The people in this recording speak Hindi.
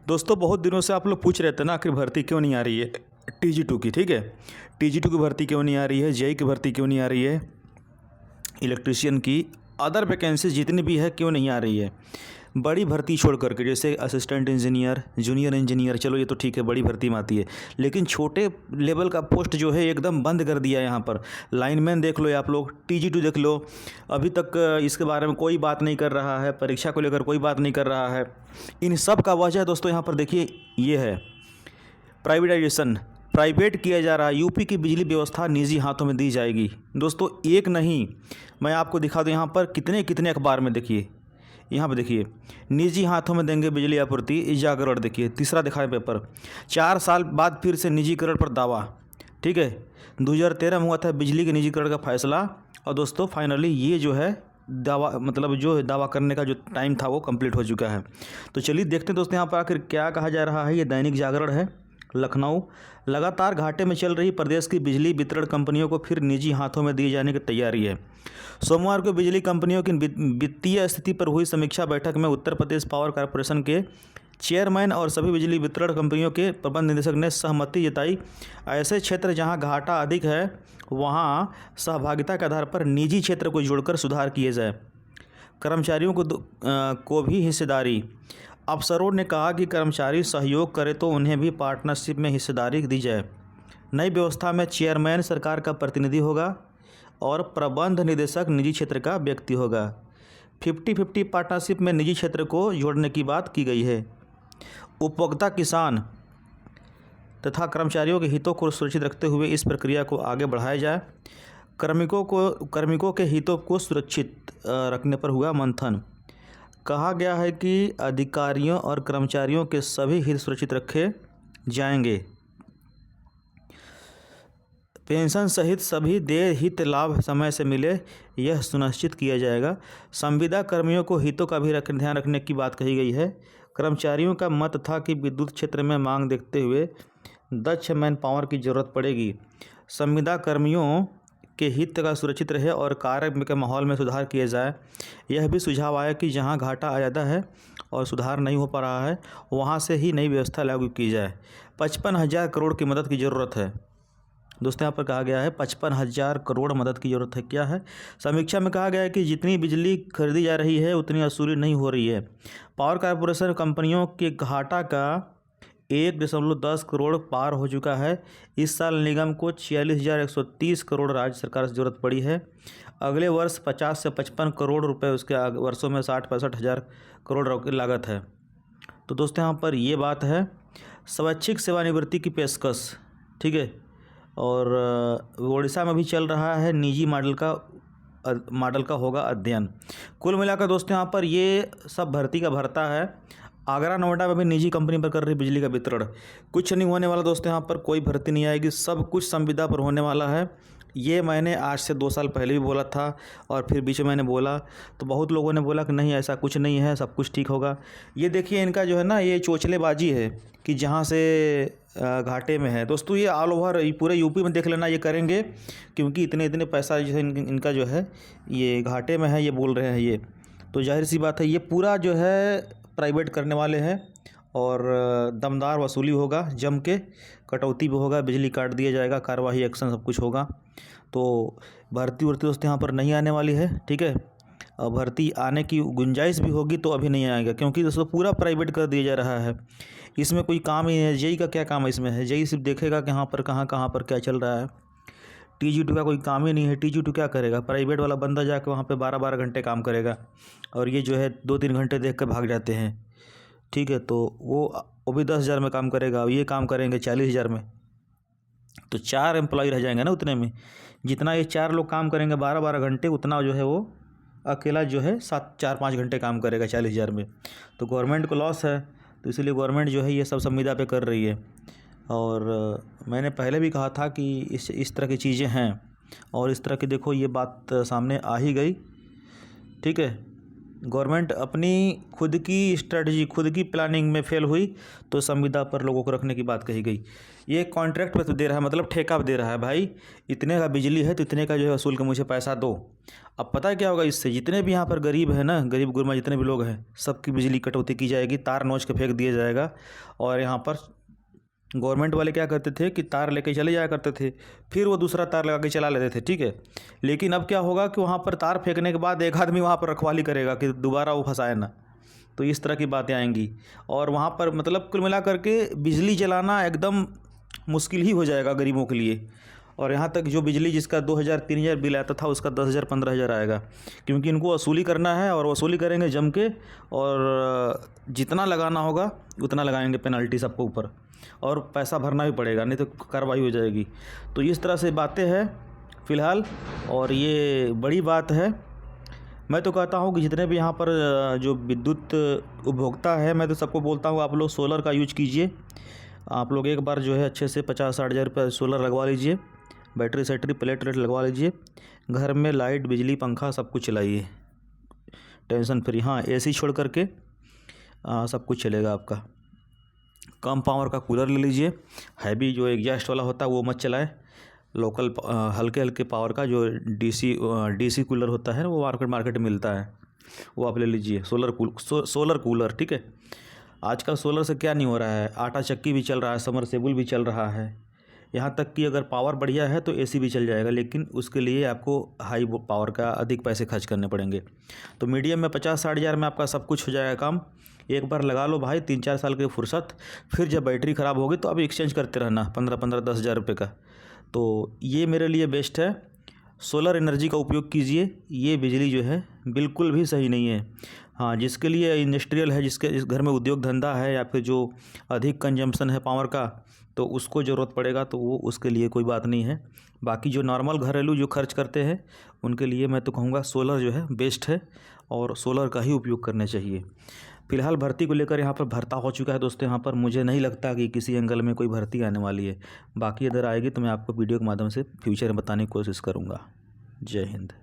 दोस्तों बहुत दिनों से आप लोग पूछ रहे थे ना आखिर भर्ती क्यों नहीं आ रही है TG2 की। ठीक है, TG2 की भर्ती क्यों नहीं आ रही है, जेई की भर्ती क्यों नहीं आ रही है, इलेक्ट्रीशियन की अदर वैकेंसी जितनी भी है क्यों नहीं आ रही है। बड़ी भर्ती छोड़ करके जैसे असिस्टेंट इंजीनियर, जूनियर इंजीनियर, चलो ये तो ठीक है बड़ी भर्ती में आती है, लेकिन छोटे लेवल का पोस्ट जो है एकदम बंद कर दिया है। यहाँ पर लाइनमैन देख लो या आप लोग TG2 देख लो, अभी तक इसके बारे में कोई बात नहीं कर रहा है, परीक्षा को लेकर कोई बात नहीं कर रहा है। इन सब का वजह दोस्तों यहाँ पर देखिए ये है प्राइवेटाइजेशन, प्राइवेट किया जा रहा है। यूपी की बिजली व्यवस्था निजी हाथों में दी जाएगी। दोस्तों एक नहीं, मैं आपको दिखा दूँ यहाँ पर कितने कितने अखबार में, देखिए यहाँ पे देखिए, निजी हाथों में देंगे बिजली आपूर्ति, जागरण देखिए तीसरा दिखाए पेपर। 4 साल बाद फिर से निजीकरण पर दावा। ठीक है, 2013 में हुआ था बिजली के निजीकरण का फैसला, और दोस्तों फाइनली ये जो है दावा, मतलब जो दावा करने का जो टाइम था वो कंप्लीट हो चुका है। तो चलिए देखते हैं दोस्तों यहाँ पर आखिर क्या कहा जा रहा है। ये दैनिक जागरण है, लखनऊ। लगातार घाटे में चल रही प्रदेश की बिजली वितरण कंपनियों को फिर निजी हाथों में दिए जाने की तैयारी है। सोमवार को बिजली कंपनियों की वित्तीय स्थिति पर हुई समीक्षा बैठक में उत्तर प्रदेश पावर कॉरपोरेशन के चेयरमैन और सभी बिजली वितरण कंपनियों के प्रबंध निदेशक ने सहमति जताई। ऐसे क्षेत्र जहां घाटा अधिक है वहां सहभागिता के आधार पर निजी क्षेत्र को जोड़कर सुधार किए जाए। कर्मचारियों को भी हिस्सेदारी। अफसरों ने कहा कि कर्मचारी सहयोग करें तो उन्हें भी पार्टनरशिप में हिस्सेदारी दी जाए। नई व्यवस्था में चेयरमैन सरकार का प्रतिनिधि होगा और प्रबंध निदेशक निजी क्षेत्र का व्यक्ति होगा। 50-50 पार्टनरशिप में निजी क्षेत्र को जोड़ने की बात की गई है। उपभोक्ता, किसान तथा कर्मचारियों के हितों को सुरक्षित रखते हुए इस प्रक्रिया को आगे बढ़ाया जाए। कार्मिकों के हितों को सुरक्षित रखने पर हुआ मंथन। कहा गया है कि अधिकारियों और कर्मचारियों के सभी हित सुरक्षित रखे जाएंगे। पेंशन सहित सभी देय हित लाभ समय से मिले, यह सुनिश्चित किया जाएगा। संविदा कर्मियों को हितों का भी ध्यान रखने की बात कही गई है। कर्मचारियों का मत था कि विद्युत क्षेत्र में मांग देखते हुए दक्ष मैन पावर की जरूरत पड़ेगी। संविदा कर्मियों के हित का सुरक्षित रहे और कार्य के माहौल में सुधार किया जाए। यह भी सुझाव आया कि जहां घाटा ज़्यादा है और सुधार नहीं हो पा रहा है वहां से ही नई व्यवस्था लागू की जाए। 55,000 करोड़ की मदद की ज़रूरत है। दोस्तों यहाँ पर कहा गया है 55,000 करोड़ मदद की ज़रूरत है। क्या है? समीक्षा में कहा गया है कि जितनी बिजली खरीदी जा रही है उतनी वसूली नहीं हो रही है। पावर कॉरपोरेशन कंपनियों के घाटा का 1.10 करोड़ पार हो चुका है। इस साल निगम को 46,130 करोड़ राज्य सरकार से जरूरत पड़ी है। अगले वर्ष 50 से 55 करोड़ रुपए, उसके वर्षों में 60-65 हज़ार करोड़ की लागत है। तो दोस्तों यहाँ पर ये बात है। स्वैच्छिक सेवानिवृत्ति की पेशकश, ठीक है, और उड़ीसा में भी चल रहा है। निजी मॉडल का होगा अध्ययन। कुल मिलाकर दोस्तों यहाँ पर ये सब भर्ती का भरता है। आगरा, नोएडा में भी निजी कंपनी पर कर रही बिजली का वितरण। कुछ नहीं होने वाला दोस्तों, यहाँ पर कोई भर्ती नहीं आएगी, सब कुछ संविदा पर होने वाला है। ये मैंने आज से 2 साल पहले भी बोला था और फिर बीच में मैंने बोला तो बहुत लोगों ने बोला कि नहीं ऐसा कुछ नहीं है, सब कुछ ठीक होगा। ये देखिए इनका जो है ना, ये चोचलेबाजी है कि जहाँ से घाटे में है। दोस्तों ये ऑल ओवर पूरे यूपी में देख लेना, ये करेंगे क्योंकि इतने इतने पैसा जो है इनका जो है ये घाटे में है, ये बोल रहे हैं ये, तो जाहिर सी बात है ये पूरा जो है प्राइवेट करने वाले हैं और दमदार वसूली होगा, जम के कटौती भी होगा, बिजली काट दिया जाएगा, कार्रवाई एक्शन सब कुछ होगा। तो भर्ती दोस्तों यहाँ पर नहीं आने वाली है, ठीक है। भर्ती आने की गुंजाइश भी होगी तो अभी नहीं आएगा, क्योंकि दोस्तों पूरा प्राइवेट कर दिया जा रहा है। इसमें कोई काम ही है। जेई का क्या काम है इसमें? है जेई सिर्फ देखेगा कि यहाँ पर कहाँ पर क्या चल रहा है। TG2 का कोई काम ही नहीं है। TG2 क्या करेगा? प्राइवेट वाला बंदा जाकर वहाँ पे 12-12 घंटे काम करेगा और ये जो है 2-3 घंटे देख कर भाग जाते हैं, ठीक है। तो वो भी 10,000 में काम करेगा, ये काम करेंगे 40,000 में, तो 4 एम्प्लॉय रह जाएंगे ना उतने में। जितना ये 4 लोग काम करेंगे 12-12 घंटे, उतना जो है वो अकेला जो है 4-5 घंटे काम करेगा 40,000 में। तो गवर्नमेंट को लॉस है, तो इसीलिए गवर्नमेंट जो है ये सब संविदा पे कर रही है। और मैंने पहले भी कहा था कि इस तरह की चीज़ें हैं और इस तरह की देखो ये बात सामने आ ही गई, ठीक है। गवर्नमेंट अपनी खुद की स्ट्रेटजी, खुद की प्लानिंग में फेल हुई तो संविदा पर लोगों को रखने की बात कही गई। ये कॉन्ट्रैक्ट पे तो दे रहा है, मतलब ठेका पे दे रहा है, भाई इतने का बिजली है तो इतने का जो है वसूल के मुझे पैसा दो। अब पता है क्या होगा इससे, जितने भी यहाँ पर गरीब है ना, गरीब गुरबा जितने भी लोग हैं, सबकी बिजली कटौती की जाएगी, तार नोच के फेंक दिया जाएगा। और यहाँ पर गवर्नमेंट वाले क्या करते थे कि तार लेके चले जाया करते थे, फिर वो दूसरा तार लगा के चला लेते थे, ठीक है। लेकिन अब क्या होगा कि वहाँ पर तार फेंकने के बाद एक आदमी वहाँ पर रखवाली करेगा कि दोबारा वो फंसाए ना। तो इस तरह की बातें आएंगी और वहाँ पर मतलब कुल मिला करके बिजली चलाना एकदम मुश्किल ही हो जाएगा गरीबों के लिए। और यहाँ तक जो बिजली जिसका 2000-3000 बिल आता था उसका 10,000-15,000 आएगा, क्योंकि इनको वसूली करना है और वसूली करेंगे जम के, और जितना लगाना होगा उतना लगाएंगे पेनल्टी सबको ऊपर, और पैसा भरना भी पड़ेगा, नहीं तो कार्रवाई हो जाएगी। तो इस तरह से बातें हैं फ़िलहाल, और ये बड़ी बात है। मैं तो कहता हूँ कि जितने भी यहाँ पर जो विद्युत उपभोक्ता है, मैं तो सबको बोलता हूँ आप लोग सोलर का यूज कीजिए। आप लोग एक बार जो है अच्छे से 50-60 हज़ार रुपये सोलर लगवा लीजिए, बैटरी सैटरी प्लेट लगवा लीजिए, घर में लाइट बिजली पंखा सब कुछ चलाइए, टेंशन फ्री। हाँ, एसी छोड़ करके सब कुछ चलेगा आपका। कम पावर का कूलर ले लीजिए, हैवी जो एग्जॉस्ट वाला होता है वो मत चलाएं। लोकल हल्के हल्के पावर का जो डीसी कूलर होता है वो मार्केट में मिलता है, वो आप ले लीजिए। सोलर कूलर, ठीक है। आजकल सोलर से क्या नहीं हो रहा है, आटा चक्की भी चल रहा है, समरसेबुल भी चल रहा है, यहाँ तक कि अगर पावर बढ़िया है तो एसी भी चल जाएगा, लेकिन उसके लिए आपको हाई पावर का अधिक पैसे खर्च करने पड़ेंगे। तो मीडियम में 50-60 हज़ार में आपका सब कुछ हो जाएगा काम। एक बार लगा लो भाई, 3-4 साल की फुर्सत, फिर जब बैटरी ख़राब होगी तो अभी एक्सचेंज करते रहना 15-10 हज़ार रुपये का। तो ये मेरे लिए बेस्ट है, सोलर एनर्जी का उपयोग कीजिए। ये बिजली जो है बिल्कुल भी सही नहीं है। हाँ, जिसके लिए इंडस्ट्रियल है, जिसके इस घर में उद्योग धंधा है, या फिर जो अधिक कंजम्पशन है पावर का, तो उसको ज़रूरत पड़ेगा तो वो उसके लिए कोई बात नहीं है। बाकी जो नॉर्मल घरेलू जो खर्च करते हैं उनके लिए मैं तो कहूँगा सोलर जो है बेस्ट है, और सोलर का ही उपयोग करना चाहिए। फ़िलहाल भर्ती को लेकर यहाँ पर भर्ता हो चुका है दोस्तों। यहाँ पर मुझे नहीं लगता कि किसी एंगल में कोई भर्ती आने वाली है। बाकी अगर आएगी तो मैं आपको वीडियो के माध्यम से फ्यूचर में बताने की कोशिश करूँगा। जय हिंद।